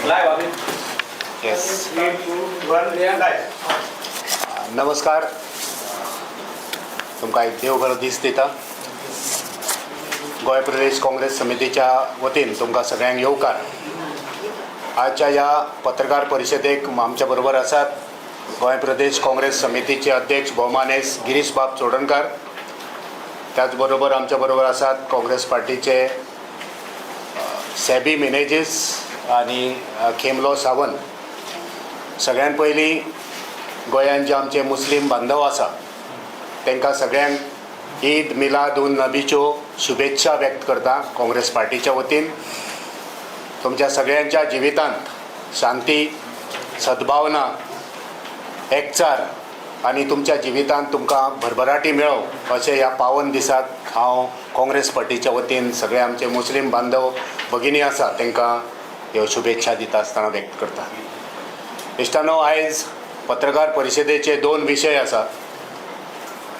Yes. नमस्कार. तुमकां एक देवघर दीस दिता. गोंय प्रदेश काँग्रेस समितीच्या वतीन तुमकां सगळ्यांक येवकार. आजच्या ह्या पत्रकार परिशदेक आमच्या बरोबर आसात गोंय प्रदेश काँग्रेस समितीचे अध्यक्ष भौमानेस गिरीश बाब चोडणकार. त्याचबरोबर आमच्या बरोबर आसात काँग्रेस पार्टीचे सॅबी मेनेजीस आनी खेमलो सावंत. सगळ्यान पयलीं गोंयांत जे आमचे मुस्लीम बांधव आसा तांकां सगळ्यांक ईद मिलाद उन नबीच्यो शुभेच्छा व्यक्त करता काँग्रेस पार्टीच्या वतीन. तुमच्या सगळ्यांच्या जिवितांत शांती, सद्भावना, एकचार आनी तुमच्या जिवितांत तुमकां भरभराटी मेळो अशें ह्या पावन दिसाक हांव काँग्रेस पार्टीच्या वतीन सगळे आमचे मुस्लीम बांधव भगिनी आसा तांकां ह्यो शुभेच्छा दिता आसतना व्यक्त करता. इश्टानो, आयज पत्रकार परिशदेचे दोन विशय आसा.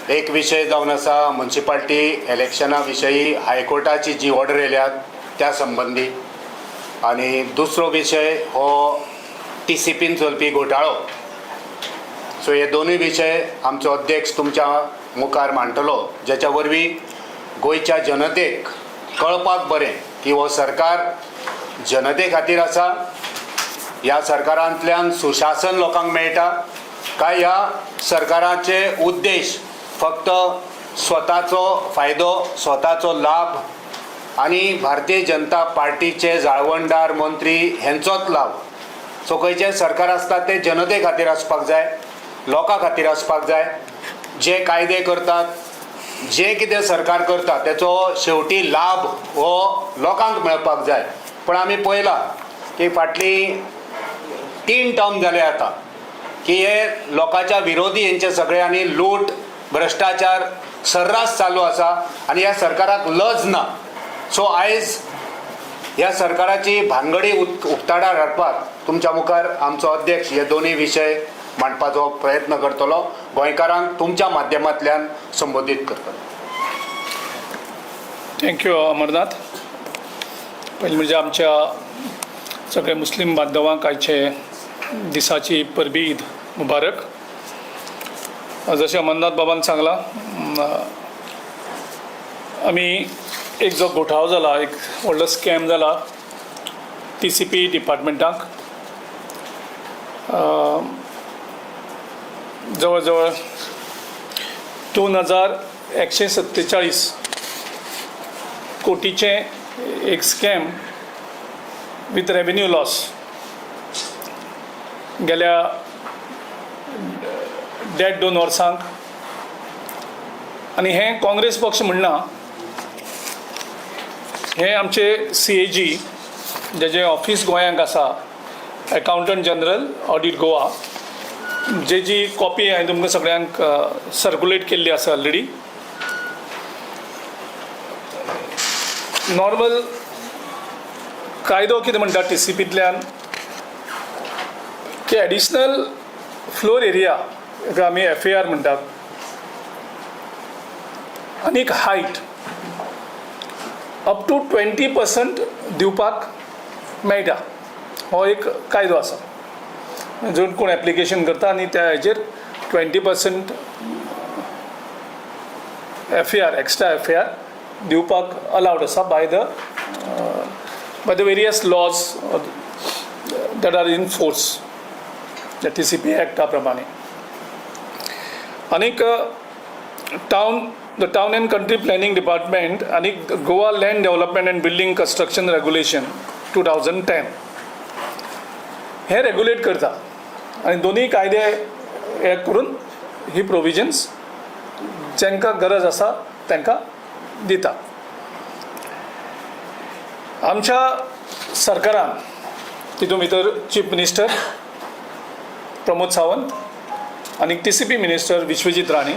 एक विशय जावन आसा म्युनिसिपालिटी इलेक्शना विशयी हायकोर्टाची जी ऑर्डर येयल्या त्या संबंधी, आनी दुसरो विशय हो TCPन चलपी घोटाळो. सो हे दोनूय विशय आमचो अध्यक्ष तुमच्या मुखार मांडटलो, जेच्या वरवीं गोंयच्या जनतेक कळपाक बरें की हो सरकार जनते खातीर आसा, ह्या सरकारांतल्यान सुशासन लोकांक मेळटा काय ह्या सरकाराचे उद्देश फक्त स्वताचो फायदो, स्वताचो लाभ आनी भारतीय जनता पार्टीचे जाळवणदार मंत्री हेंचोच लाभ. सो खंयचें सरकार आसता तें जनते खातीर आसपाक जाय, लोकां खातीर आसपाक जाय. जे कायदे करतात, जे कितें सरकार करता तेचो शेवटी लाभ हो लोकांक मेळपाक जाय. पण आमी पळयलां की फाटली 3 टर्म जाले आतां की हे लोकांच्या विरोधी हेंचे सगळे आनी लूट भ्रश्टाचार सर्रास चालू आसा आनी ह्या सरकाराक लज ना. सो आयज ह्या सरकाराची भानगडी उक्ताडार हाडपाक तुमच्या मुखार आमचो अध्यक्ष हे दोनूय विशय मांडपाचो प्रयत्न करतलो. गोंयकारांक तुमच्या माध्यमांतल्यान संबोधीत करतलो. थँक्यू अमरनाथ. पयलीं म्हणजे आमच्या सगळ्या मुस्लीम बांधवांक आयचे दिसाची परबी ईद मुबारक. जशें अमरनाथ बाबान सांगलां, आमी एक जो घोटाळो जाला, एक व्हडलो स्कॅम जाला TCP डिपार्टमेंटाक. जवळ जवळ 2147 कोटीचे एक स्कॅम विथ रेवेन्यू लॉस गेल्या 1.5-2 वर्सांक. आनी हें काँग्रेस पक्ष म्हणना, हे आमचे CAG जेजें ऑफिस गोंयांक आसा, अकावंटंट जनरल ऑडिट गोवा, जेजी कॉपी हांवें तुमकां सगळ्यांक सर्क्युलेट केल्ली आसा ऑलरेडी. नॉर्मल कायदो कितें म्हणटा TCPंतल्यान की एडिशनल फ्लोर एरिया, हाका आमी FAR म्हणटात, आनीक हायट अप टू 20% दिवपाक मेळटा. हो एक कायदो आसा. जर कोण एप्लिकेशन करता आनी त्या हेजेर 20% FAR, एक्स्ट्रा FAR दिवपाक अलावड आसा by the various laws that are in force, the TCP एक्टा प्रमाणे. आनीक the town and country planning department आनी Goa land development and building construction regulation 2010 हे रेग्युलेट करता. आनी दोनूय कायदे हे करून ही प्रोविजन्स जांकां गरज आसा तांकां दिता. आमच्या सरकारान तितून भितर चीफ मिनिस्टर प्रमोद सावंत आनी TCP मिनिस्टर विश्वजीत राणे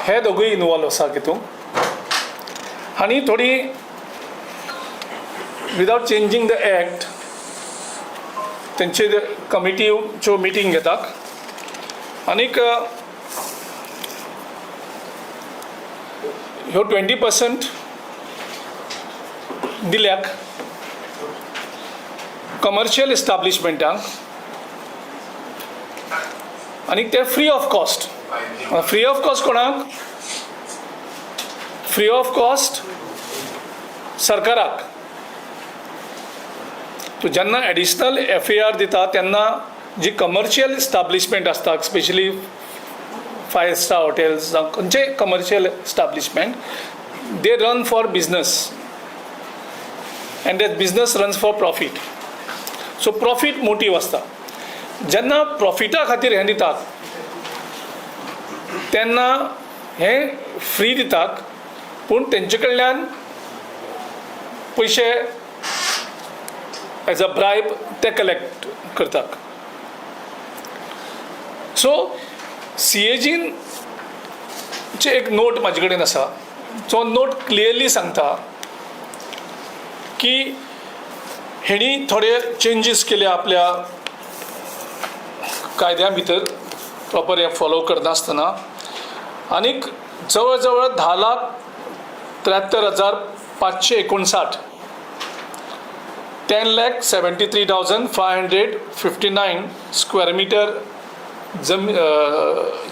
हे दोगूय इनवॉल्व आसा तितून. आनी थोडी विदाउट चेंजींग द एक्ट तेंचे कमिटीच्यो मिटींग घेतात. आनीक ह्यो 20% दिल्याक कमर्शियल एस्टाब्लिशमेंटांक आनी ते free of cost. Free of cost कोणाक? फ्री ऑफ कॉस्ट सरकाराक. तूं जेन्ना एडिशनल FAR दिता तेन्ना जी कमर्शियल एस्टाब्लिशमेंट आसता, स्पेशली 5 स्टार हॉटेल्स जावं खंयचे commercial establishment, they run for business end that business runs for profit. So profit motive आसता. जेन्ना प्रॉफिटा खातीर हें दितात तेन्ना हें फ्री दितात, पूण तेंचे कडल्यान पयशे एज अ ब्रायब ते कलेक्ट करतात. सो CAGन चे एक नोट म्हाजे कडेन आसा, जो नोट क्लियरली सांगता की हेणी थोडे चेंजीस केले आपल्या कायद्या भितर, प्रॉपर हे फॉलो करनासतना, आनीक जवळ जवळ 10,73,559 10,73,559 स्क्वेअर मीटर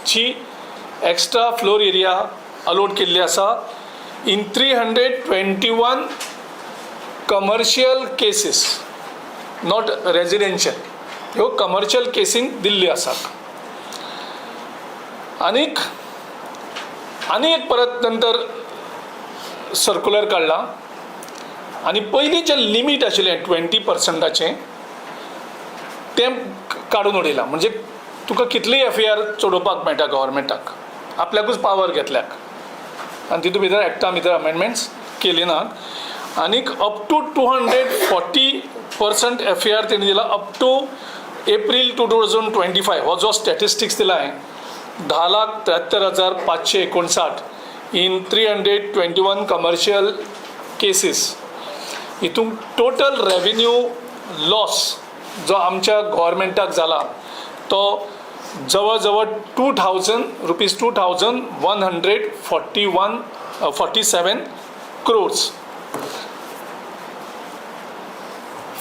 ची एक्स्ट्रा फ्लोर एरिया अलोट केल्ली आसा in 321 commercial cases, not residential. ह्यो कमर्शियल केसींक दिल्ली आसात. आनी एक परत नंतर सर्क्युलर काडला आनी पयलीं जें लिमीट आशिल्लें 20%, तें काडून उडयलां. म्हणजे तुका कितलीय FAR चडोवपाक मेळटा गव्हर्मेंटाक, आपल्याकूच पावर घेतल्याक, आनी तितून भितर एक्टा भितर अमेंडमेंट्स केली नात. आनीक अप टू 240% FAR तेणी दिला अप टू एप्रील 2025. हो जो स्टॅटिस्टिक्स दिला हांवें, 10,73,559 इन 321 कमर्शियल केसीस. हितून टोटल रेवेन्यू लॉस जो आमच्या गव्हर्मेंटाक जाला तो जवळ जवळ ₹2,147 crores.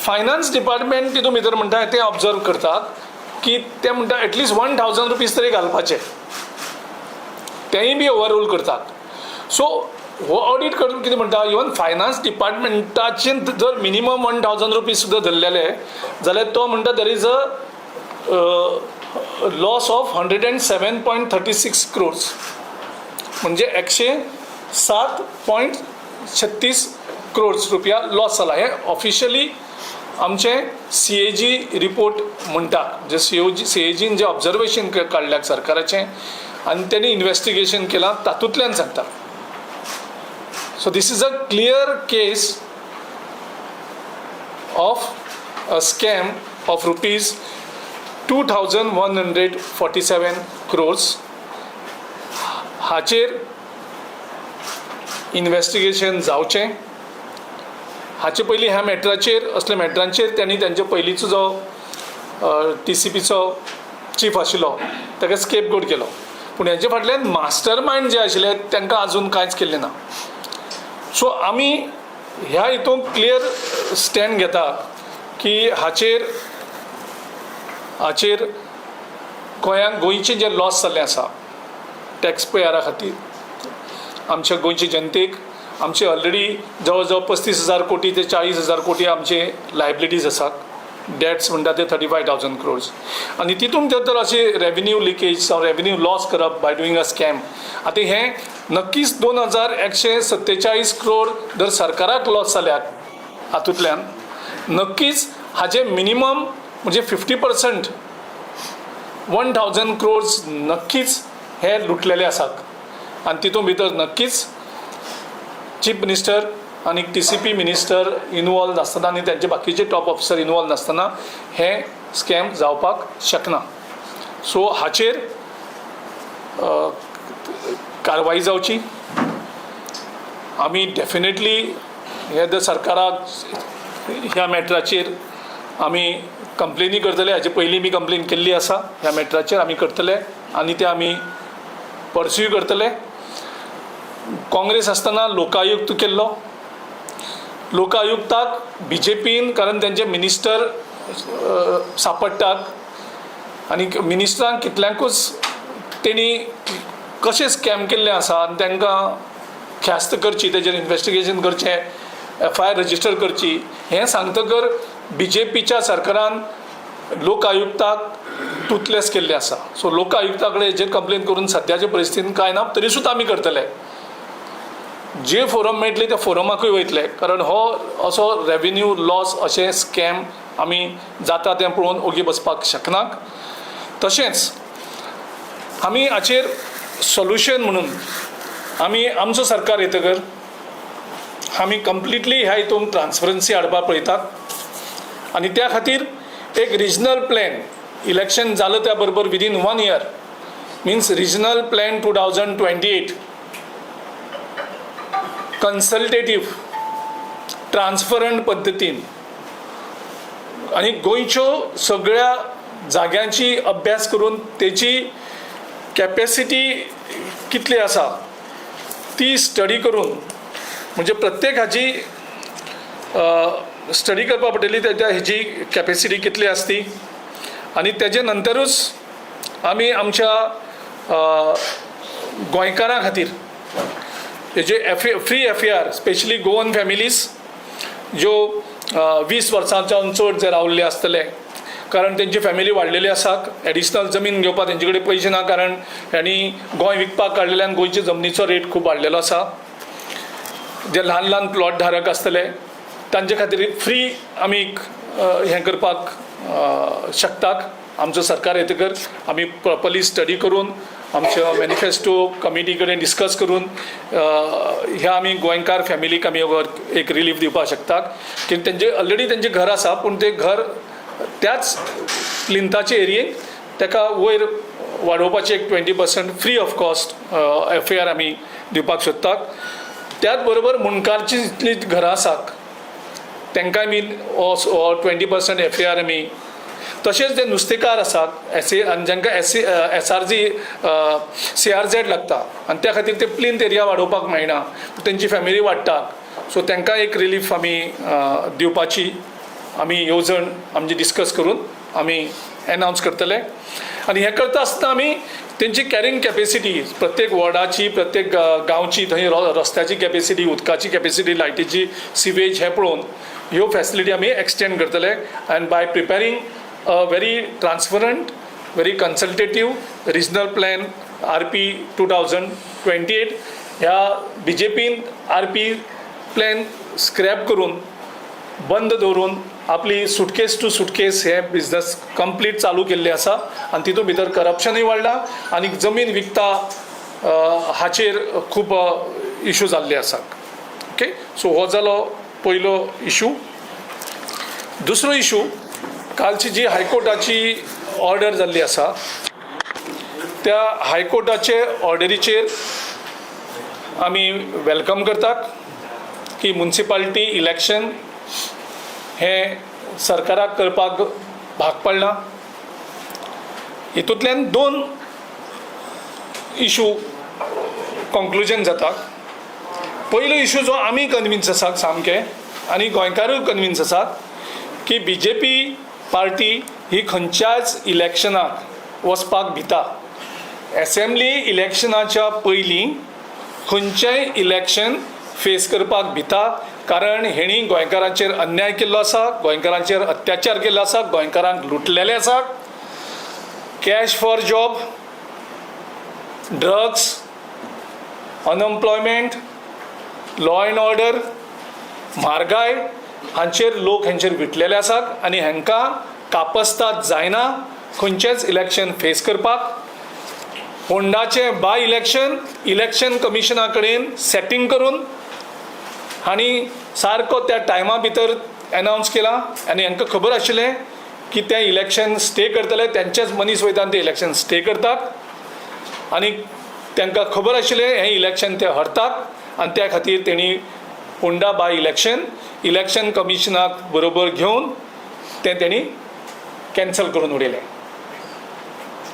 फायनान्स डिपार्टमेंट तितून भितर म्हणटा ते ऑब्जर्व करतात की ते म्हणटा एटलिस्ट ₹1,000 तरी घालपाचे, तेंय बी ओवररूल करतात. सो हो ऑडिट करून कितें म्हणटा, इवन फायनान्स डिपार्टमेंटाचे जर मिनिमम ₹1,000 सुद्दां धरलेले जाल्यार तो म्हणटा देर is a loss of 107.36 crores, म्हणजे 107.36 crores रुपया लॉस जाला. हे ऑफिशियली आमचे CAG रिपोर्ट म्हणटा, जे CAGन जे ऑब्जर्वेशन काडल्याक सरकाराचें आनी त्यांनी इन्व्हेस्टिगेशन केलां तातूंतल्यान सांगता. So this is a clear case of a scam of ₹2,147 crores. हाचेर इन्व्हेस्टिगेशन जावचें. हाचे पयलीं ह्या मॅटराचेर, असल्या मॅटरांचेर त्यांनी त्यांचे पयलींचो जो TCPचो चीफ आशिल्लो ताका स्केप गोट केलो, पूण हेजे फाटल्यान मास्टर मायंड जे आशिल्ले तांकां आजून कांयच केल्लें ना. सो आमी ह्या हितून क्लियर स्टँड घेता की हाचेर गोंयचें जें लॉस जाल्लें आसा टॅक्स पेयरा खातीर, आमच्या गोंयचे जनतेक आमचे ऑलरेडी जवळ जवळ 35,000 कोटी ते 40,000 कोटी आमचे लायबिलिटीज आसात. डेट्स म्हणटा ते 35,000 crores. आनी तितून तर अशें रेवेन्यू लिकेज जावं रेवेन्यू लॉस करप बाय डुईंग अ स्कॅम. आतां हें नक्कीच 2,147 crore जर सरकाराक लॉस जाल्यात हातूंतल्यान, नक्कीच हाचे मिनिमम म्हणजे 50% 1,000 crores नक्कीच हे लुटलेले आसात. आनी तितून भितर नक्कीच चीफ मिनिस्टर आनी TCP मिनिस्टर इनवॉल्व नासतना आनी त्यांचे बाकीचे टॉप ऑफिसर इनवॉल्व नासतना हे स्कॅम जावपाक शकना. सो हाचेर कारवाई जावची. आमी डेफिनेटली हे जर सरकाराक ह्या मॅटराचेर आमी कंप्लेनी करतले. हाचे पयलीं मी कंप्लेन केल्ली आसा. ह्या मॅटराचेर आमी करतले आनी ते आमी परस्यू करतले. काँग्रेस आसतना लोकायुक्त केल्लो, लोकायुक्ताक BJPन कारण त्यांचे मिनिस्टर सापडटात आनी मिनिस्टरांक कितल्यांकूच तेणी कशें स्कॅम केल्लें आसा आनी तांकां ख्यास्त करची, तेजेर इन्व्हेस्टिगेशन करचें, FIR रजिस्टर करची, हें सांगतकर BJPच्या सरकारान लोकायुक्ताक टुथलेस केल्लें आसा. सो लोकायुक्ता कडेन हेजेर कंप्लेन करून सद्याचे परिस्थितीन कांय ना, तरी सुद्दां आमी करतले. जे फोरम मेळटले त्या फोरमाकूय वयतले, कारण हो असो रेव्हेन्यू लॉस अशें स्कॅम आमी जाता तें पळोवन ओगी बसपाक शकनात. तशेंच आमी हाचेर सोल्युशन म्हणून आमी आमचो सरकार येतकर आमी कंप्लिटली ह्या हितून ट्रान्सपरन्सी हाडपाक पळयतात आनी त्या खातीर एक रिजनल प्लॅन इलेक्शन जालें त्या बरोबर within 1 year means regional plan 2028 consultative transparent पद्दतीन आनी गोंयच्यो सगळ्या जाग्यांची अभ्यास करून तेची कॅपेसिटी कितली आसा ती स्टडी करून, म्हणजे प्रत्येक हाची स्टडी करपा पडटली तेच्या हेची कॅपेसिटी कितली आसती आनी तेजे नंतरूच आमी आमच्या गोंयकारां खातीर हेजे free FIR specially Goan families ज्यो 20 वर्सांच्यान चड जे रावल्ले आसतले, कारण तेंची फॅमिली वाडलेली आसा, एडिशनल जमीन घेवपाक तेंचे कडेन पयशे ना, कारण हेणी गोंय विकपाक काडलेल्यान गोंयच्या जमनीचो रेट खूब वाडलेलो आसा. जे ल्हान ल्हान प्लॉट धारक आसतले तांचे खातीर फ्री आमी हें करपाक शकतात. आमचो सरकार येतकर आमी प्रॉपरली स्टडी करून आमच्या मॅनिफेस्टो कमिटी कडेन डिस्कस करून ह्या आमी गोंयकार फॅमिलीक आमी एक रिलीफ दिवपाक शकतात. की तेंचे ऑलरेडी तेंचें घर आसा, पूण तें घर त्याच प्लिंथाचे एरियेक ताका वयर वाडोवपाचें एक 20% फ्री ऑफ कॉस्ट FIR आमी दिवपाक सोदतात. त्याच बरोबर मुणकारची जितली घरां आसात तांकांय बी 20% FIR आमी, तशेंच जे नुस्तेकार आसात आनी जांकां SRG CRZ लागता आनी त्या खातीर ते प्लिंथ एरिया वाडोवपाक मेळना, तेंची फॅमिली वाडटा, सो तांकां एक रिलीफ आमी दिवपाची आमी येवजण आमची डिस्कस करून आमी एनावन्स करतले. आनी हें करता आसतना आमी तेंची कॅरींग कॅपेसिटी प्रत्येक वॉर्डाची, प्रत्येक गांवची, थंय रस्त्याची कॅपेसिटी, उदकाची कॅपेसिटी, लायटीची, सिवेज हें पळोवन ह्यो फॅसिलिटी आमी एक्सटेंड करतले. And by preparing a very transparent, very consultative regional plan RP 2028 ह्या BJPन RP प्लॅन स्क्रॅप करून बंद दवरून आपली सुटकेस टू सुटकेस हे बिझनस कंप्लीट चालू केल्ले आसा आनी तितून भितर करप्शनूय वाडला आनी जमीन विकता हाचेर खूब इशू जाल्ले आसात. ओके, सो हो जालो पयलो इशू. दुसरो इशू, कालची जी हायकोर्टाची ऑर्डर जाल्ली आसा त्या हायकोर्टाचे ऑर्डरीचेर आमी वेलकम करतात की म्युनिसिपालिटी इलेक्शन हें सरकाराक करपाक भाग पडना. हितूंतल्यान 2 इशू कन्क्लुजन जाता. पयलो इशू जो आमी कन्विन्स आसात सामके आनी गोंयकारूय कन्विन्स आसात की BJP पार्टी ही खंयच्याच इलेक्शनाक वचपाक भिता. असेंब्ली इलेक्शनाच्या पयलीं खंयचेंय इलेक्शन फेस करपाक भिता, कारण हेणी गोंयकारांचेर अन्याय केल्लो आसा, गोंयकारांचेर अत्याचार केल्लो आसा, गोंयकारांक लुटलेले आसा. Cash for job, drugs, unemployment, law and order, म्हारगाय हांचेर लोक हेंचेर विटलेले आसात आनी हांकां कापस्ताद जायना खंयचेंच इलेक्शन फेस करपाक. फोंडाचें बाय इलेक्शन कमिशना कडेन सेटींग करून हांणी सारको त्या टायमा भितर एनावन्स केला आनी हांकां खबर आशिल्लें की ते इलेक्शन स्टे करतले, तेंचेच मनीस वयता ते इलेक्शन स्टे करतात आनी तांकां खबर आशिल्लें हें इलेक्शन ते हरतात आनी त्या खातीर तेणी फोंडा बाय इलेक्शन कमिशनाक बरोबर घेवन तें तेणी कॅन्सल करून उडयलें.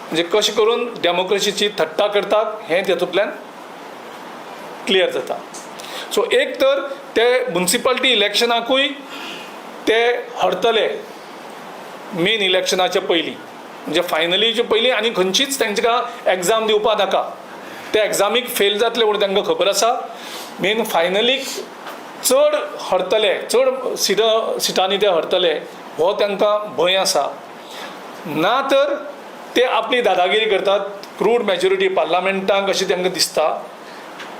म्हणजे कशें करून डेमोक्रेसीची थट्टा करतात हें तेतूंतल्यान क्लियर जाता. सो एक तर ते म्युन्सिपाल्टी इलेक्शनाकूय ते हरतले मेन इलेक्शनाच्या पयलीं, म्हणजे फायनलीचे पयलीं आनी खंयचीच तांकां एग्जाम दिवपा नाका. ते एग्जामीक फेल जातले म्हणून तांकां खबर आसा. मेन फायनलीक चड हरतले, चड सिटांनी ते हरतले हो तांकां भंय आसा. ना तर ते आपली दादागिरी करतात. क्रूड मेजॉरिटी पार्लमेंटाक अशें तांकां दिसता,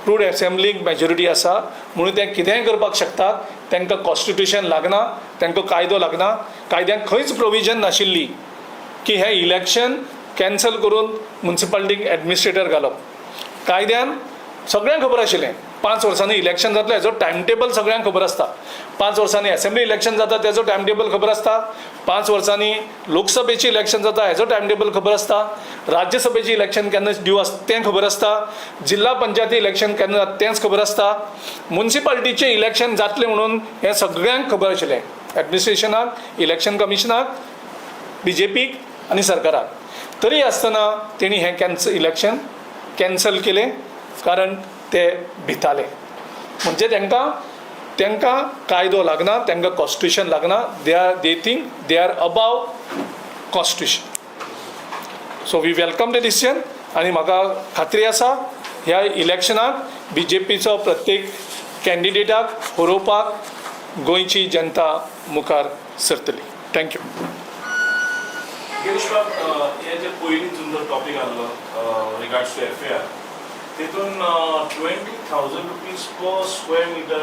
क्रूड एसेंब्लीक मेजॉरिटी आसा म्हणून ते कितेंय करपाक शकतात. तांकां कॉन्स्टिट्यूशन लागना, तांकां कायदो लागना. कायद्यांत खंयच प्रोविजन नाशिल्ली की हें इलेक्शन कॅन्सल करून म्युन्सिपाल्टीक एडमिनिस्ट्रेटर घालप. कायद्यान सगळ्यांक खबर आशिल्लें 5 वर्सांनी इलेक्शन जातलें हेजो टायम टेबल सगळ्यांक खबर आसता. 5 वर्सांनी एसेंब्ली इलेक्शन जाता तेजो टायम टेबल खबर आसता. 5 वर्सांनी लोकसभेचें इलेक्शन जाता हेजो टायम टेबल खबर आसता. राज्यसभेचें इलेक्शन केन्ना ड्यू आसता तें खबर आसता. जिल्हा पंचायती इलेक्शन केन्ना जाता तेंच खबर आसता. म्युन्सिपाल्टीचें इलेक्शन जातलें म्हणून हें सगळ्यांक खबर आशिल्लें, एडमिनिस्ट्रेशनाक, इलेक्शन कमिशनाक, BJPक आनी सरकाराक. तरी आसतना तेणी हें इलेक्शन कॅन्सल केलें कारण ते भिताले. म्हणजे तांकां कायदो लागना, तांकां कॉन्स्टिट्यूशन लागना. They think they are above constitution. So we welcome the decision आनी म्हाका खात्री आसा ह्या इलेक्शनाक BJPचो प्रत्येक कॅन्डिडेटाक हरोवपाक गोंयची जनता मुखार सरतली. थँक्यू. गिरीश बाब, हे जे पयलीं जो टॉपीक आसलो रिगार्ड्स टू FAR, तितून 20,000 rupees per square meter,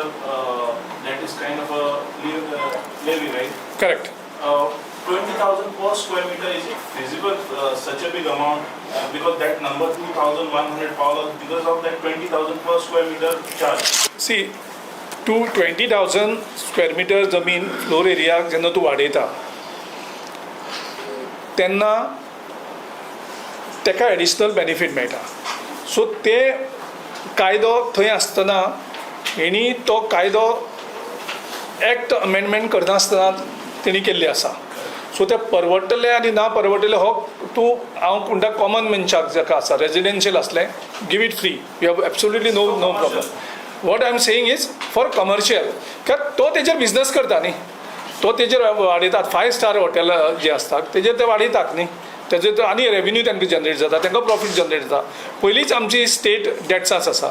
that is kind of a levy, right? Correct. 20,000 per square meter, is it feasible, such a big amount? Because that number 2,100 pounds, because of that 20,000 per square meter charge. सी 20,000 square metre जमीन floor एरियाक जेन्ना तूं वाडयता तेन्ना ताका additional benefit मेळटा. So ते कायदो थंय आसतना हेणी तो कायदो एक्ट अमेंडमेंट करनासतना तेणी केल्ली आसा. सो ते परवडटले आनी ना परवडटले हो तूं हांव म्हणटा कॉमन मनशाक जाका आसा रेजिडेन्शियल असलें give it free, you have absolutely no problem. What I am saying is for commercial, कित्याक तो तेजेर बिजनस करता न्ही, तो तेजेर वाडयतात. 5 स्टार हॉटेल जे आसतात तेजेर ते वाडयतात न्ही, तेजेर तर आनी रेवेन्यू तांकां जनरेट जाता, तांकां प्रॉफीट जनरेट जाता. पयलींच आमची स्टेट डेट्सास आसा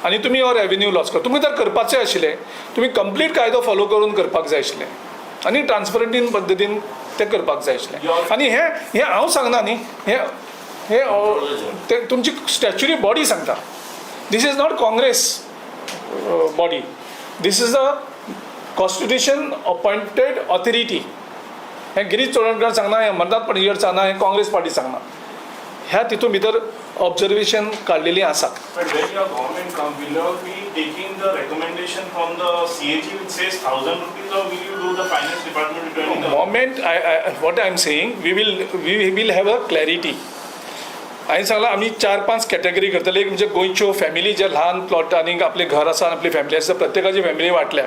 आनी तुमी हो रेवेन्यू लॉस कर. तुमी तर करपाचें आशिल्लें, तुमी कंप्लीट कायदो फॉलो करून करपाक जाय आशिल्लें आनी ट्रान्सपरंटीन पद्दतीन तें करपाक जाय आशिल्लें. आनी हें हांव सांगना न्ही, हें तुमची स्टॅच्युरी बॉडी सांगता. This is not Congress body, this is a constitution appointed authority. हें गिरीश चोडणकर सांगना, हें अमरनाथ पणजीकर सांगना, हें काँग्रेस पार्टी सांगना. ह्या तितून भितर ऑब्जर्वेशन काडलेलीं आसा. But when your government comes, will you be taking the recommendation from the CAG which says 1,000 rupees, or will you do the finance department returning the Moment, what I am saying, we will have a clarity. हांवें सांगलां आमी 4-5 category करतले. एक म्हणजे गोंयच्यो family जे ल्हान प्लॉटांनी आपले घर आसा, आपली फॅमिली आसा, प्रत्येकाची फॅमिली वाटल्या.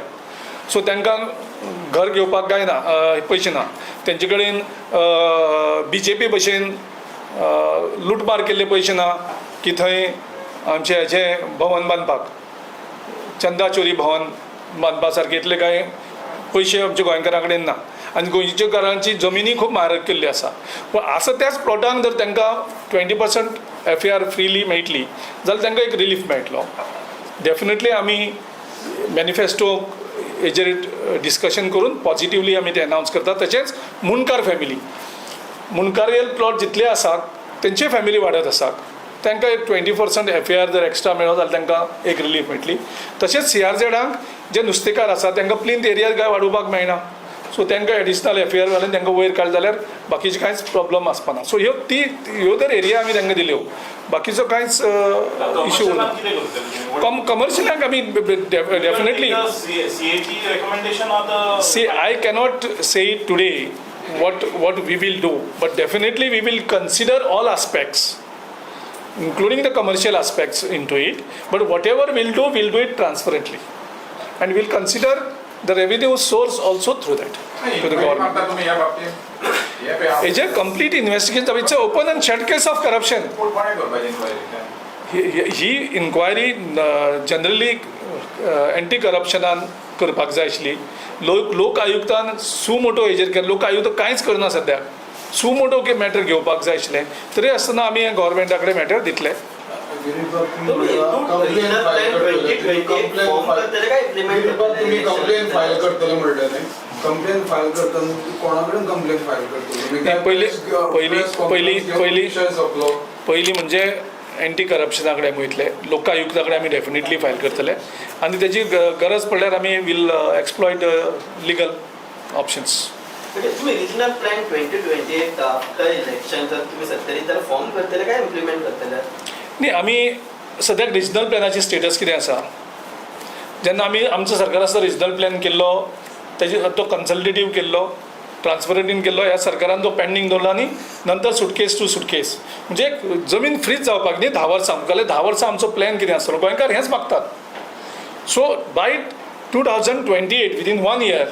सो तांकां घर घेवपाक काय ना, पयशे ना तेंचे कडेन. BJP भशेन लुटमार केल्ले पयशे ना की थंय आमचे हेचें भवन बांदपाक, चंदा चोरी भवन बांदपा सारके इतले काय पयशे आमच्या गोंयकारां कडेन ना. आनी गोंयच्या घरांची जमिनी खूब म्हारग केल्ली आसा. पूण आसा त्याच प्लॉटांक जर तांकां 20% FAR फ्रीली मेळटली जाल्यार तांकां एक रिलीफ मेळटलो. डेफिनेटली आमी मॅनिफेस्टो हेजेर डिस्कशन करून पॉझिटिव्हली आमी ते अनावन्स करतात. तशेंच मुणकार फॅमिली, मुणकारेल प्लॉट जितले आसात तेंचे फॅमिली वाडत आसात तांकां एक 20% FAR जर एक्स्ट्रा मेळ्ळो जाल्यार तांकां एक रिलीफ मेळटली. तशेंच CRZांक जे नुस्तेकार आसात तांकां प्लिंथ एरिया काय वाडोवपाक मेळना, सो तांकां एडिशनल FAR घालून तांकां वयर काडले जाल्यार बाकीचे कांयच प्रॉब्लम आसपाना. सो ह्यो तर एरिया आमी तांकां दिल्यो, बाकीचो कांयच इश्यू उरना. कमर्शियलाक आमी definitely CAG recommendation or the see, I cannot say today what we will do, but definitely we will consider all aspects, including the commercial aspects into it. But whatever we'll do it transparently, and we'll consider the revenue source also through that to the government. It's a complete investigation. It's an open and shut case of corruption. He inquiry generally anti करप्शनान करपाक जाय आशिल्ली. लोक आयुक्तान suo motu हेजेर केलो. लोक आयुक्त कांयच करना सद्याक. सुमोटो मॅटर घेवपाक जाय आशिल्लें. तरी आसतना आमी गव्हर्मेंटा कडेन मॅटर दितले. कंप्लेन फायल करतले म्हणलें कंप्लेन फायल करतना कोणा कडेन कंप्लेन फायल करतले पयलीं म्हणजे एंटी करप्शना कडेन वयतले. लोकायुक्ता कडेन आमी डेफिनेटली फायल करतले आनी तेजी गरज पडल्यार आमी वील एक्सप्लॉयट लिगल ऑप्शन्स. तुम्ही रिजनल प्लॅन 2028 आफ्टर इलेक्शन जर तुम्ही सत्तेत जाल्यार फॉर्म करतले काय इम्प्लिमेंट करतले? न्ही, आमी सद्याक रिजनल प्लॅनाची स्टेटस कितें आसा. जेन्ना आमी आमचो सरकार आसता रिजनल प्लॅन केल्लो तेजे तो कन्सल्टेटीव केल्लो ट्रान्सपरंटीन केल्लो. ह्या सरकारान तो पेंडींग दवरला आनी नंतर सुटकेस टू सुटकेस म्हणजे जमीन फ्रीज जावपाक न्ही 10 वर्सां. आमकां 10 वर्सां आमचो प्लॅन कितें आसतलो. गोंयकार हेंच मागतात. So by 2028 within 1 year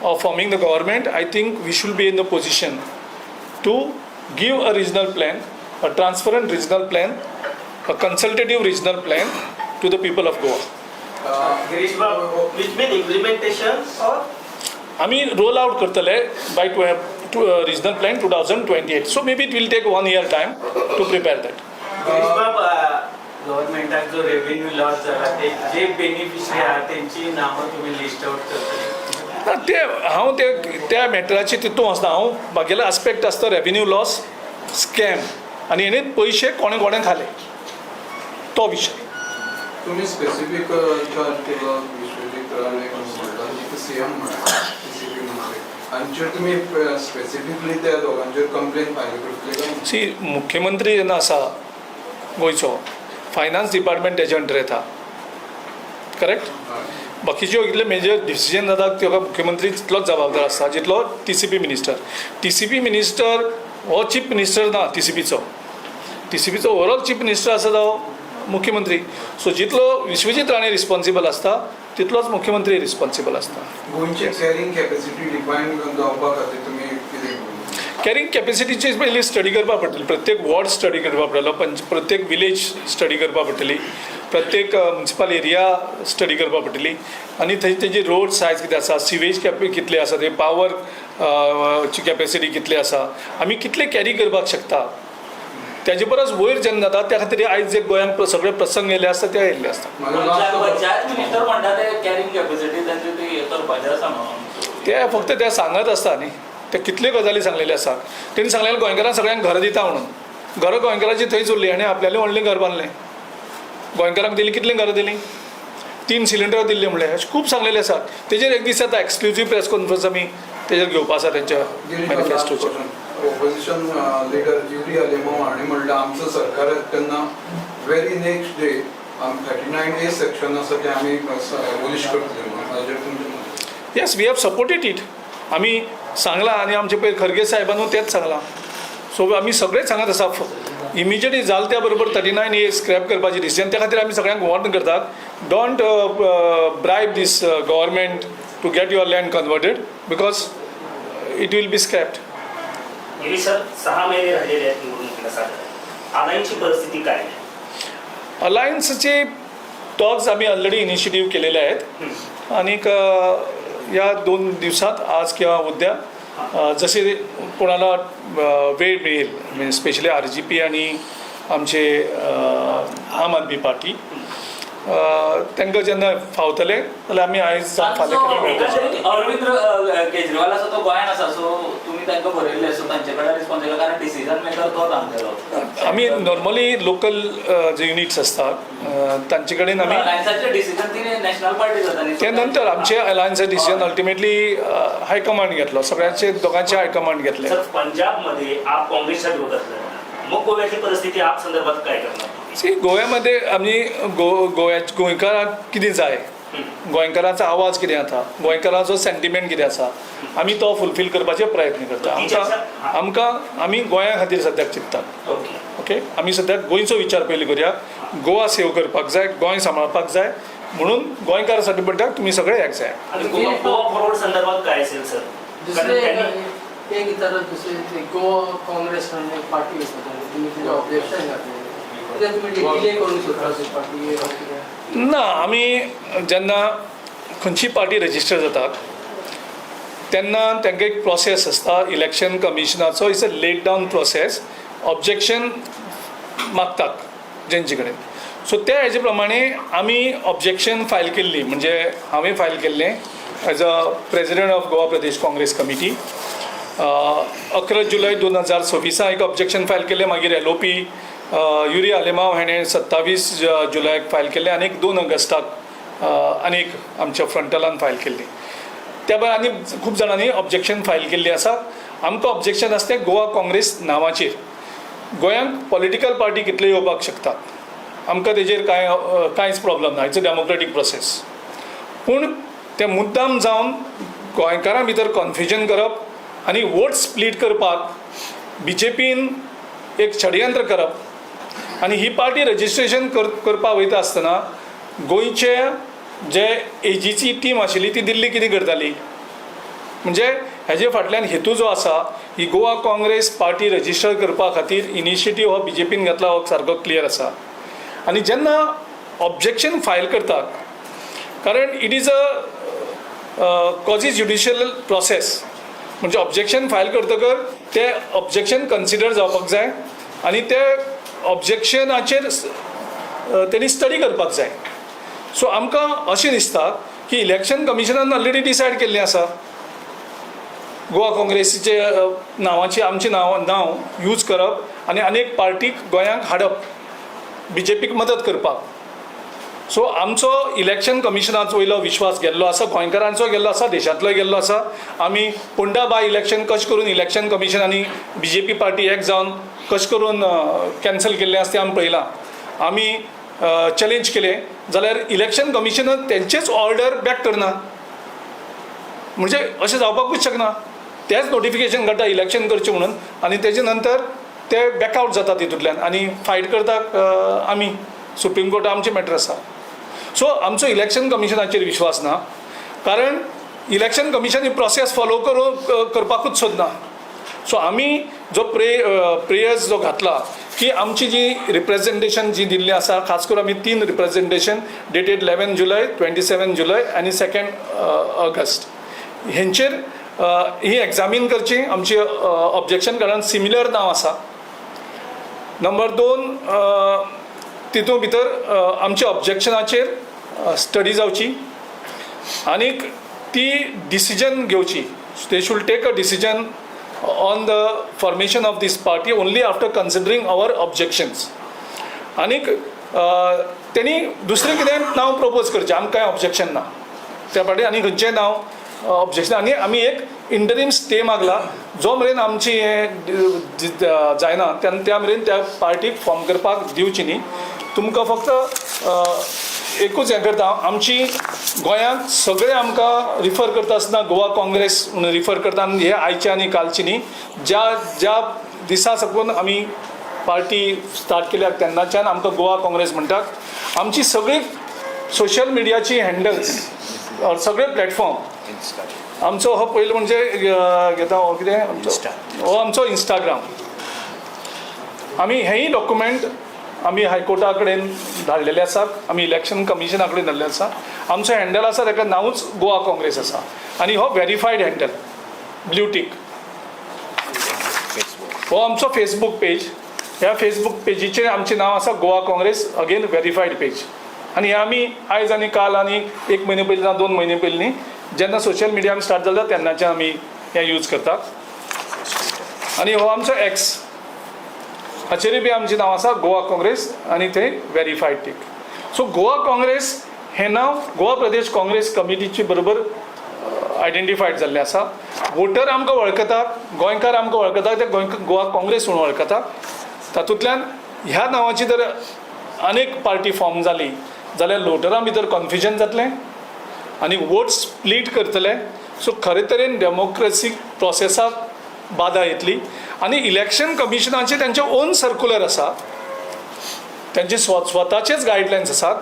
of forming the government, I think we should be in the position to give a regional plan, a transparent regional plan, a consultative regional plan to the people of Goa. Girish Babu, which mean implementation or? आमी roll out करतले bye regional plan 2028. So maybe it will take 1 year time to prepare that. Girish Babu, गव्हर्नमेंटाक जो revenue loss जाला ते जे beneficiary आहात त्यांची नावं तुम्ही लिस्ट आउट करतले? ते हांव त्या मॅटराची तितून वचना. हांव म्हगेलो आस्पेक्ट आसता रेव्हेन्यू लॉस स्कॅम आनी हेणे पयशे कोणे कोणे खाले तो विशय. तुम्ही स्पेसिफिक चार्ज केलो विश्वजीत राणे कन्सल्टंट सीएम म्हणा TCP मंत्री हांचेर तुम्ही स्पेसिफिकली त्या दोघांचेर कंप्लेन फायल करतले काय? सी मुख्यमंत्री जेन्ना आसा गोंयचो फायनान्स डिपार्टमेंट तेजे अंडर येता. करेक्ट. बाकीच्यो इतले मेजर डिसिजन जाता तेका मुख्यमंत्री तितलोच जबाबदार आसता जितलो TCP मिनिस्टर. TCP मिनिस्टर हो चीफ मिनिस्टर ना TCPचो ओवरऑल चीफ मिनिस्टर आसा तो मुख्यमंत्री. सो जितलो विश्वजीत राणे रिस्पॉन्सिबल आसता तितलोच मुख्यमंत्री रिस्पॉन्सिबल आसता. गोंयची कॅरिंग कॅपॅसिटी डिफायन जावपा खातीर तुमी कितें कॅरिंग कॅपेसिटीची पयली स्टडी करपा पडटली. प्रत्येक वॉर्ड स्टडी करपा पडटलो. प्रत्येक विलेज स्टडी करपा पडटली. प्रत्येक म्युनिसिपल एरिया स्टडी करपा पडटली आनी तेजी रोड सायज कितें आसा सिवेज कितले आसा ते पावर ची कॅपेसिटी कितली आसा आमी कितले कॅरी करपाक शकता तेजे परस वयर जेन्ना जाता त्या खातीर आयज जे गोंयांत सगळे प्रसंग येयले आसता ते येयल्ले आसता. पंचायत मिनिस्टर म्हणटा ते कॅरिंग कॅपेसिटी तांची ती करपाचें आसा न्हू. ते फक्त ते सांगत आसता न्ही. ते कितले गजाली सांगलेले आसा. तेणी सांगलेले गोंयकारांक सगळ्यांक घरां दिता म्हणून. घरां गोंयकारांची थंय उरली आनी आपल्यालें व्हडलें घर बांदलें. गोंयकारांक दिली कितलीं घरां दिलीं 3 सिलिंडर दिल्ले म्हणलें अशें खूब सांगलेले आसात. तेजेर एक दीस आतां एक्सक्लुजीव प्रेस कॉन्फरन्स आमी तेजेर घेवपा आसा तेंच्या मॅनिफेस्टोचेर. ऑपोजिशन लिडर ज्युरी आलेमो हाणें म्हणलें आमचो सरकार येता तेन्ना very next day 39A section आसा तें आमी एबॉलिश करतले म्हणून हाजेर तुमचें मत? Yes we have supported it. आमी सांगलां आनी आमचे पयर खरगे साहेबानूय तेंच सांगलां. सो आमी सगळेच सांगत आसा इमिजिएटली जाल त्या बरोबर 39A स्क्रॅप करपाची डिसिजन. त्या खातीर आमी सगळ्यांक वॉर्न करतात don't bribe this government to get your land converted because it will be scrapped. Sir 6 महिने राहिलेले आहेत निवडणुकीला. अलायन्सची परिस्थिती काय आहे? अलायन्सचे टॉक्स आम्ही ऑलरेडी इनिशिएटिव्ह केलेले आहेत आणि या 2 दिवसात आज किंवा उद्या जसे कोणाला वेळ मिळेल म्हणजे स्पेशली RGP आणि आमचे आम आदमी पार्टी तांकां जेन्ना फावतले जाल्यार आमी आयज फाल्यां अरविंद केजरीवाल आसा तो गोंयांत आसा सो तुमी तांकां बरयल्ले सो तांचे कडेन रिस्पॉन्सिबल कारण डिसिजन मेकर तोच आमगेलो. आमी नॉर्मली लोकल जे युनिट्स असतात तांचे कडेन आमी अलायन्साचे डिसिजन ती नॅशनल पार्टी जाता न्ही. ते नंतर आमचे अलायन्सचे डिसिजन अल्टिमेटली हायकमांड घेतलो. सगळ्यांचे दोगांचे हायकमांड घेतले. सर पंजाबमध्ये आप काँग्रेसच्या विरोधात लढणार. मग गोव्याची परिस्थिती आप संदर्भात काय करणार? गोव्यामध्ये आमी गोंयकारांक कितें जाय गोंयकारांचो आवाज कितें आसा गोंयकारांचो सेंटिमेंट कितें आसा आमी तो फुलफील करपाचे प्रयत्न करता. आमी गोंया खातीर सद्याक चिंततात. ओके आमी सद्याक गोंयचो विचार पयलीं करुया. गोवा सेव करपाक जाय गोंय सांबाळपाक जाय म्हणून गोंयकार म्हणटात तुमी सगळे एक जाय. आणि गोवा फॉरवर्ड संदर्भात काय असेल सर? गोवा काँग्रेस पार्टी तुम्ही ऑब्जेक्शन घातले ना आमी जेन्ना खंयची पार्टी रजिस्टर जातात तेन्ना तांकां एक प्रोसेस आसता इलेक्शन कमिशनाचो. It's a laid down process. Objection मागतात जेंचे कडेन. सो त्या हेजे प्रमाणे आमी ऑब्जेक्शन फायल केल्ली, म्हणजे हांवें फायल केल्लें as a president of Goa Pradesh Congress committee. 11 July 2026 एक ऑब्जेक्शन फायल केलें. मागीर LOP युरी आलेमाव हाणें 27 जुलयाक फायल केल्लें आनी 2 ऑगस्टाक आनीक आमच्या फ्रंटलान फायल केल्ली. त्या भायर आनी खूब जाणांनी ऑब्जेक्शन फायल केल्ली आसा. आमकां ऑब्जेक्शन आसा तें गोवा काँग्रेस नांवाचेर. गोंयांत पॉलिटिकल पार्टी कितल्यो येवपाक शकतात, आमकां तेजेर कांयच प्रॉब्लम ना. It's a democratic process. पूण तें मुद्दाम जावन गोंयकारां भितर कन्फ्युजन करप आनी वोट स्प्लीट करपाक BJPन एक षडयंत्र करप आनी ही पार्टी रजिस्ट्रेशन करपाक वयता आसतना गोंयचे जे एजीची टीम आशिल्ली ती दिल्ली कितें करताली. म्हणजे हेजे फाटल्यान हेतू जो आसा ही गोवा काँग्रेस पार्टी रजिस्टर करपा खातीर इनिशिएटीव हो BJPन घेतला हो सारको क्लियर आसा. आनी जेन्ना ऑब्जेक्शन फायल करतात, कारण it is a quasi judicial process, म्हणजे ऑब्जेक्शन फायल करतकर ते ऑब्जेक्शन कन्सिडर जावपाक जाय आनी ते ऑब्जेक्शनाचेर तेणी स्टडी करपाक जाय. सो आमकां अशें दिसता की इलेक्शन कमिशनान ऑलरेडी डिसायड केल्लें आसा गोवा काँग्रेसीचे नांवाची आमचें नांव यूज करप आनी आनीक पार्टीक गोंयांक हाडप BJPक मदत करपाक. सो आमचो इलेक्शन कमिशनाचो वयलो विश्वास गेल्लो आसा, गोंयकारांचो गेल्लो आसा, देशांतलोय गेल्लो आसा. आमी पोंडा बाय इलेक्शन कशें करून इलेक्शन कमिशन आनी BJP पार्टी एक जावन कशें करून कॅन्सल केल्लें आसा तें आमी पळयलां. आमी चॅलेंज केलें जाल्यार इलेक्शन कमिशनान तेंचेच ऑर्डर बॅक करना. म्हणजे अशें जावपाकूच शकना. तेच नोटिफिकेशन काडटा इलेक्शन करचें म्हणून आनी तेजे नंतर ते बॅकआउट जाता तितूंतल्यान आनी फायट करतात आमी. सुप्रीम कोर्टान आमचें मॅटर आसा. सो आमचो इलेक्शन कमिशनाचेर विश्वास ना, कारण इलेक्शन कमिशन ही प्रोसेस फॉलो करपाकूच सोदना. सो आमी जो प्रेयर्स जो घातला की आमची जी रिप्रेझेंटेशन जी दिल्ली आसा, खास करून आमी 3 रिप्रेझेंटेशन डेटेड 11 जुलय 27 जुलय आनी 2 ऑगस्ट हेंचेर ही एग्जामीन करची आमची ऑब्जेक्शन, कारण सिमिलर नांव आसा. नंबर 2 तितून भितर आमच्या ऑब्जेक्शनाचेर स्टडी जावची आनीक ती डिसिजन घेवची. They should take a decision on the formation of this party only after considering our objections. आनीक तेणी दुसरें कितें नांव प्रपोज करचें, आमकां कांय ऑब्जेक्शन ना त्या पार्टी. आनी खंयचें नांव ऑब्जेक्शन आनी आमी एक इंटरीम स्टे मागला जो मेरेन आमची हें जायना त्या मेरेन त्या पार्टीक फॉर्म करपाक दिवची न्ही. तुमकां फक्त एकूच हें करता, आमची गोंयांत सगळे आमकां रिफर करता आसतना गोवा काँग्रेस म्हणून रिफर करता आनी हे आयचे आनी कालची न्ही. ज्या दिसा साकून आमी पार्टी स्टार्ट केल्याक तेन्नाच्यान आमकां गोवा काँग्रेस म्हणटात. आमची सगळी सोशल मिडियाची हँडल्स सगळे प्लॅटफॉर्म आमचो हो पयलो म्हणजे घेता हो कितें हो आमचो इंस्टाग्राम. आमी हेंय डॉक्युमेंट आमी हायकोर्टा कडेन धाडलेले आसात, आमी इलेक्शन कमिशना कडेन धाडलेले आसा. आमचो हँडल आसा ताका नांवूच गोवा काँग्रेस आसा आनी हो व्हेरीफायड हँडल ब्लू टीक. हो आमचो फेसबूक पेज. ह्या फेसबूक पेजीचेर आमचें नांव आसा Goa Congress, again verified page. आनी हे आमी आयज आनी काल आनी 1 म्हयने पयलीं ना 2 म्हयने पयलीं न्ही जेन्ना सोशल मिडियान स्टार्ट जाता तेन्नाच्यान आमी हें यूज करतात. आनी हो आमचो एक्स, हाचेरूय बी आमचें नांव आसा गोवा काँग्रेस आनी थंय व्हेरीफायड टीक. सो गोवा काँग्रेस हें नांव गोवा प्रदेश काँग्रेस कमिटीचे बरोबर आयडेंटिफायड जाल्लें आसा. वोटर आमकां वळखतात, गोंयकार आमकां वळखतात, ते गोवा काँग्रेस म्हणून वळखतात. तातूंतल्यान ह्या नांवाची जर अनेक पार्टी फॉर्म जाली जाल्यार वोटरां भितर कन्फ्युजन जातलें आनी वोट स्प्लीट करतले. सो खरे तरेन डेमोक्रेसीक प्रोसेसाक बाधा येतली. आनी इलेक्शन कमिशनाचे तेंचे ओन सर्क्युलर आसा, तेंचे स्वताचेच गायडलायन्स आसात.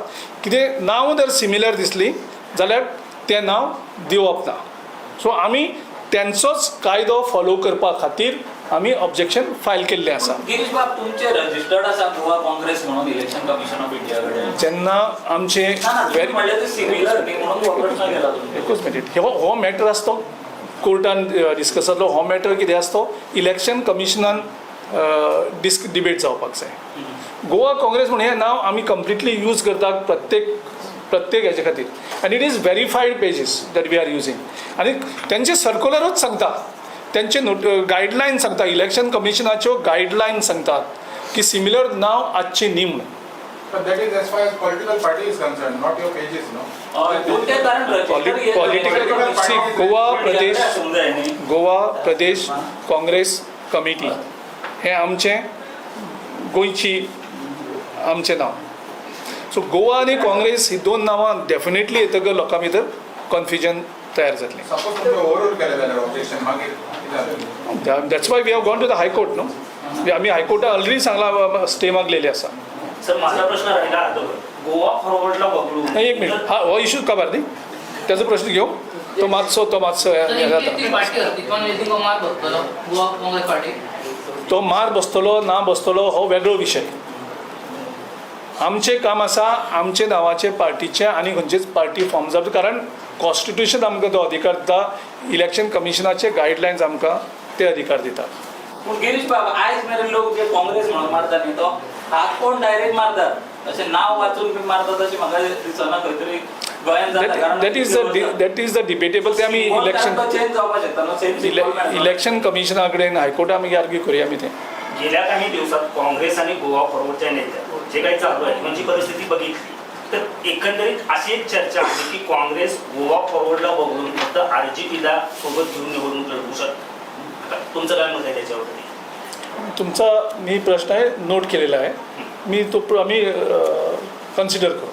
कितें नांव जर सिमिलर दिसली जाल्यार तें नांव दिवप ना. सो आमी तेंचोच कायदो फॉलो करपा खातीर आमी ऑब्जेक्शन फायल केल्लें आसा. गिरीश बाब तुमचे रजिस्टर्ड आसा गोवा काँग्रेस म्हणून इलेक्शन कमिशन ऑफ इंडिया कडेन? जेन्ना आमचे तुम्ही म्हणले ते सिमिलर न्ही म्हणून हो प्रश्न केला तुमचे. एकूच मिनीट हो मॅटर आसा तो कोर्टान डिस्कस जातलो. हो मॅटर कितें आसा तो इलेक्शन कमिशनान डिबेट जावपाक जाय. गोवा काँग्रेस म्हणून हें नांव आमी कंप्लिटली यूज करतात प्रत्येक हेजे खातीर आनी it is verified pages that we are using आनी तेंचे सर्क्युलरूच सांगता, तेंचे गायडलायन सांगता, इलेक्शन कमिशनाच्यो गायडलायन सांगतात की सिमिलर नांव आजचे न्ही म्हणून. But that is as far as political party is concerned, not your pages, no? कोणते कारण गोवा प्रदेश काँग्रेस कमिटी हें आमचें गोंयची आमचें नांव. सो गोवा आनी काँग्रेस ही दोन नांवां डेफिनेटली येतकर लोकां भितर कन्फ्युजन तयार जातलें. Suppose तुमचे overrule केलें जाल्यार objection मागीर कितें जातलें? That's why we have gone to the High Court न्हू. आमी हायकोर्टान ऑलरेडी सांगला स्टे मागलेली आसा. सर माझा प्रश्न राहिला आता गोवा फॉरवर्डला वगळून एक मिनिट हो इशू काबार न्ही त्याचो प्रश्न घेऊ तो मातसो हें जाता. तो मार बसतलो ना बसतलो हो वेगळो विशय. आमचें काम आसा आमचे नांवाचे पार्टीचे आनी खंयचेच पार्टी फॉर्म जावप, कारण कॉन्स्टिट्यूशन आमकां तो अधिकार दिता, इलेक्शन कमिशनाचे गायडलायन्स आमकां ते अधिकार दितात. पूण गिरीश बाब आयज मेरेन लोक जे काँग्रेस म्हणून मारतात न्ही तो हात कोण डायरेक्ट मारतात अशें नांव वाचून बी मारतात अशें म्हाका दिसना खंय तरी गोंयांत जाता. दॅट इज द डिबेटेबल ते आमी इलेक्शन चेंज जावपाक शकता न्हू सेम इलेक्शन कमिशना कडेन हायकोर्टान आमी आर्ग्यू करुया आमी तें. गेल्या काही दिवसात काँग्रेस आणि गोवा फॉरवर्डच्या नेत्या जे काही चालू आहे म्हणजे परिस्थिती बघितली तर एकंदरीत अशी एक चर्चा आहे की काँग्रेस गोवा फॉरवर्डला वगळून फक्त RGPला सोबत घेऊन निवडणूक लढवू शकते. तुमचं काय मत आहे त्याच्यावरती? तुमचा मी प्रश्न आहे नोट केलेला आहे, मी तो आम्ही कन्सिडर करू.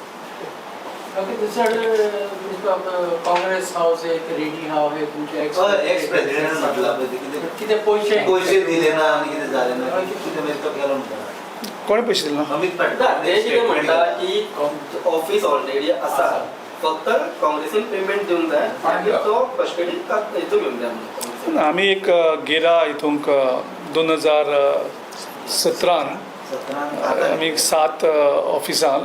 काँग्रेस हाऊस एक रेडी हाव हे तुमचे एक्स प्रेसिडेंट म्हटलं किती पैसे दिले ना आणि किती झाले ना किती मेकअप केला म्हणतात. कोणी पैसे दिले ना? अमित पाटील ते कितें म्हणटा की ऑफिस ऑलरेडी आसा फक्त काँग्रेसीन पेमेंट दिवंक जाय आनी तो कस्टडी हेतून घेवंक जाय म्हणून. आमी एक गेला हितूंक 2017 आमी 7 ऑफिसान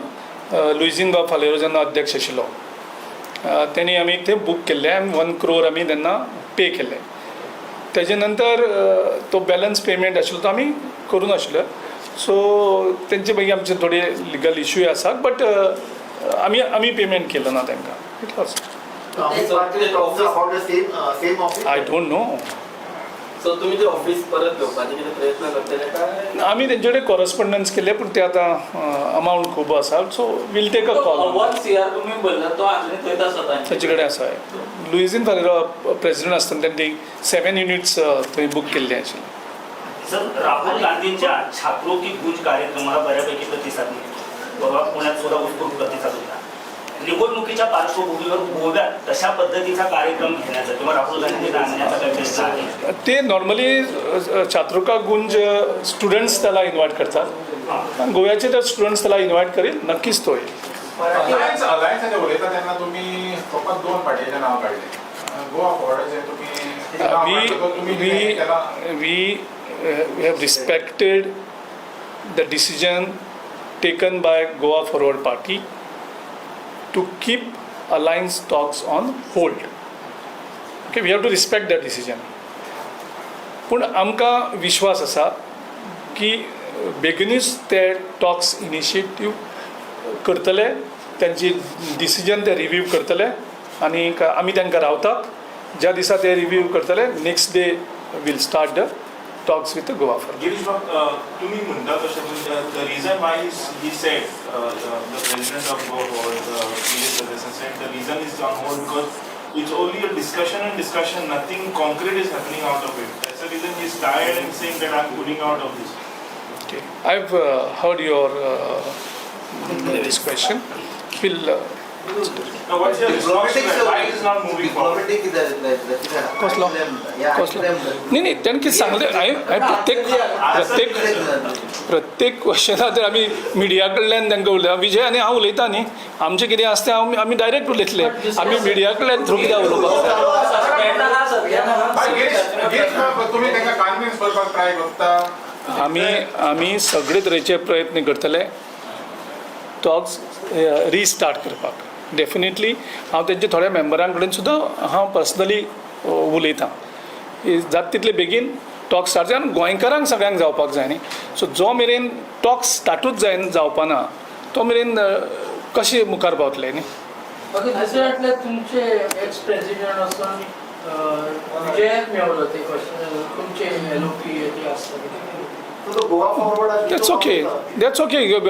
लुईजीन बाब फालेरो जेन्ना अध्यक्ष आशिल्लो तेणी आमी ते बूक केल्ले आनी 1 crore आमी तेन्ना पे केल्ले. तेजे नंतर तो बॅलन्स पेमेंट आशिल्लो तो आमी करूं नाशिल्लो. सो तेंचे मागीर आमचे थोडे लिगल इश्यूय आसा बट आमी पेमेंट केलो ना तांकां इतलोच. I don't know. सो तुमी ते ऑफिस परत घेवपाचे कितें प्रयत्न करतले काय? आमी तेंचे कडेन कॉरस्पॉन्डन्स केले पूण ते आतां अमावंट खूब आसा so we'll take a call. 1 CR तुम्ही बोलला तो आजून थंयच आसा ताचे कडेन आसा. लुईजीन फालेरो प्रेसिडेंट आसतना तेणी 7 युनिट्स थंय बूक केल्ले आशिल्ले. सर राहुल गांधींच्या छात्रों की गूंज कार्यक्रमाला बऱ्यापैकी प्रतिसाद मिळतो. परवा पुण्यात सुद्धा उत्स्फूर्त प्रतिसाद होता. निवडणुकीच्या पार्श्वभूमीवर गोव्यात तशा पद्धतीचा कार्यक्रम घेण्याचा किंवा राहुल गांधींना आणण्याचा काही प्रयत्न आहे? ते नॉर्मली छात्रोका गुंज स्टुडंट्स त्याला इन्व्हाइट करतात. गोव्याचे तर स्टुडंट्स त्याला इन्व्हाइट करेल नक्कीच तो येईल. अलायन्स उलयता तेन्ना तुम्ही फकत 2 पार्टीचे नांव काडले. गोवा फॉरवर्डाचे तुम्ही we have respected the decision taken by Goa Forward Party to keep alliance talks on hold. Okay, we have to respect that decision. पूण आमकां विश्वास आसा की बेगीनूच ते टॉक्स इनिशिएटीव करतले, त्यांची डिसिजन ते रिव्यू करतले आनी आमी तांकां रावतात. ज्या दिसा ते रिव्यू करतले next day we'll start the talks with the Goa Forward. Girish बाब तुम्ही म्हणता तशें the reason why he said the president of Goa Forward said the reason is on hold because it's only a discussion, nothing concrete is happening out of it. That's the reason he's tired and saying that I'm pulling out of this. Okay, I've heard your this question. We'll Now what's your response to that? Why it is not moving forward? कसलो नाही त्यांनी कितें सांगलें प्रत्येक क्वेश्चना तर आमी media कडल्यान तांकां उलयता. विजय आनी हांव उलयता न्ही, आमचें कितें आसता आमी डायरेक्ट उलयतले. आमी मिडिया कडल्यान थ्रू कित्याक उलोवपाक अजेंडा हा सध्या गिरीश बाब, तुम्ही त्यांना कन्व्हिन्स करपाक ट्राय करता. आमी सगळे तरेचे प्रयत्न करतले टॉक्स रिस्टार्ट करपाक. डेफिनेटली हांव तेंच्या थोड्या मेंबरां कडेन सुद्दां हांव पर्सनली उलयतां. जाता तितले बेगीन टॉक्स स्टार्ट जाय आनी गोंयकारांक सगळ्यांक जावपाक जाय न्ही. सो जो मेरेन टॉक्स स्टार्टूच जावपाना तो मेरेन कशें मुखार पावतले न्ही. बाकी दुसरे वाटल्यार तुमचे एक्स प्रेसिडेंट वचून विजयाक मेळलो ते क्वेश्चन तुमचे एलओपी आसता Goa forward That's okay.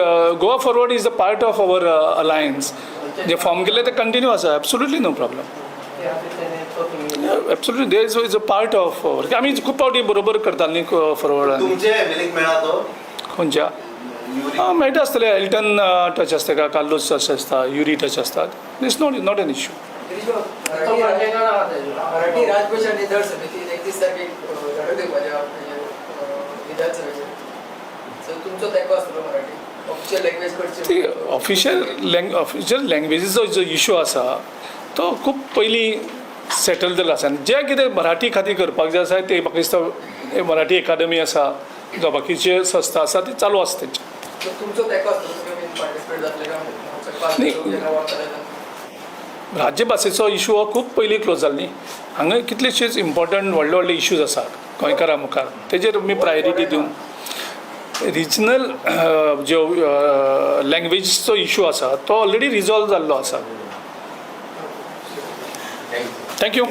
Goa Forward is a part of our alliance. जे फॉर्म केले ते कंटिन्यू आसा. Absolutely no problem. Absolutely there is a part of आमी खूब फावटी बरोबर करताली फॉरवर्ड. तुमचे एमएलएक मेळा तो खंयच्या मेळटा आसतले. एल्टन टच आसता का, कार्लोस टच आसता, युरी टच असतात. It's not an issue. Marathi राजभाषा निवड समिती 31 तारखेक धाडून दिवपाच्या विधानसभेचे. सो तुमचो तेंको आसतलो मराठी ऑफिशियल लँग्वेज करची. ऑफिशियल लँग्वेजीचो जो इश्यू आसा तो खूब पयलीं सेटल जाल्लो आसा. जे कितें मराठी खातीर करपाक जाय आसा ते म्हाका दिसता मराठी अकादमी आसा जावं बाकीचे संस्था आसा ती चालू आसा तेंचे. तुमचो तेंको आसतलो तुमी पार्टिसिपेट जातले काय राज्य भाशेचो इश्यू हो खूब पयलीं क्लोज जालो न्ही. हांगा कितलेशेच इम्पॉर्टंट व्हडले इश्यूज आसात गोंयकारां मुखार. तेजेर आमी प्रायोरिटी दिवन रिजनल ज्यो लँग्वेजीचो इश्यू आसा तो ऑलरेडी रिजॉल्व जाल्लो आसा. थँक्यू.